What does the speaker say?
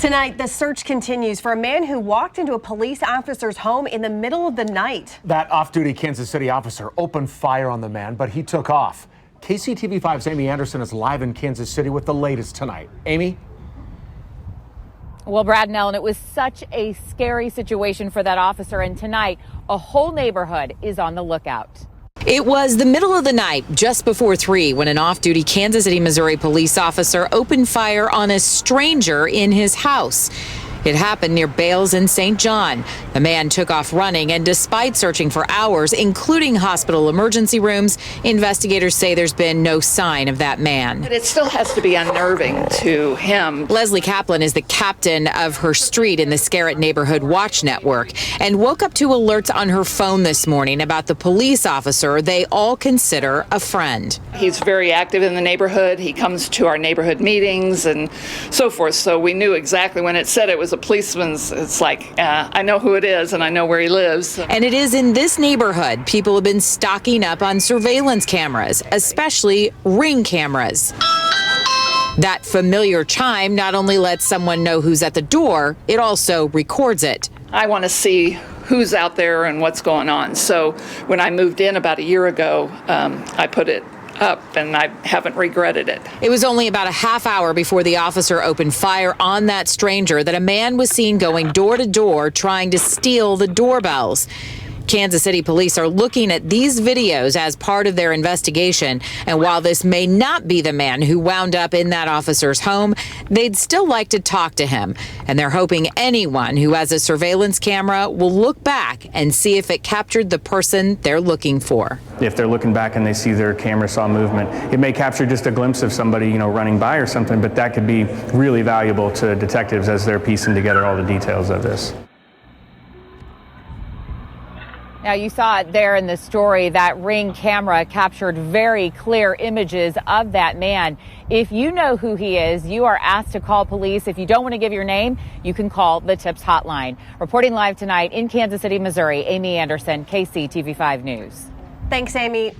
Tonight, the search continues for a man who walked into a police officer's home in the middle of the night. That off-duty Kansas City officer opened fire on the man, but he took off. KCTV5's Amy Anderson is live in Kansas City with the latest tonight. Amy? Well, Brad and Ellen, it was such a scary situation for that officer, and tonight, a whole neighborhood is on the lookout. It was the middle of the night, just before 3, when an off-duty Kansas City, Missouri police officer opened fire on a stranger in his house. It happened near Bales in St. John. The man took off running, and despite searching for hours, including hospital emergency rooms, investigators say there's been no sign of that man. But it still has to be unnerving to him. Leslie Kaplan is the captain of her street in the Scarrett Neighborhood Watch Network and woke up to alerts on her phone this morning about the police officer they all consider a friend. He's very active in the neighborhood. He comes to our neighborhood meetings and so forth. So we knew exactly when it said it was a policeman's, it's like, I know who it is and I know where he lives. And it is in this neighborhood people have been stocking up on surveillance cameras, especially Ring cameras. That familiar chime not only lets someone know who's at the door, it also records it. I want to see who's out there and what's going on. So when I moved in about a year ago, I put it up and I haven't regretted it. It was only about a half hour before the officer opened fire on that stranger that a man was seen going door to door trying to steal the doorbells. Kansas City police are looking at these videos as part of their investigation, and while this may not be the man who wound up in that officer's home, they'd still like to talk to him, and they're hoping anyone who has a surveillance camera will look back and see if it captured the person they're looking for. If they're looking back and they see their camera saw movement, it may capture just a glimpse of somebody, running by or something, but that could be really valuable to detectives as they're piecing together all the details of this. Now, you saw it there in the story. That Ring camera captured very clear images of that man. If you know who he is, you are asked to call police. If you don't want to give your name, you can call the TIPS hotline. Reporting live tonight in Kansas City, Missouri, Amy Anderson, KCTV5 News. Thanks, Amy.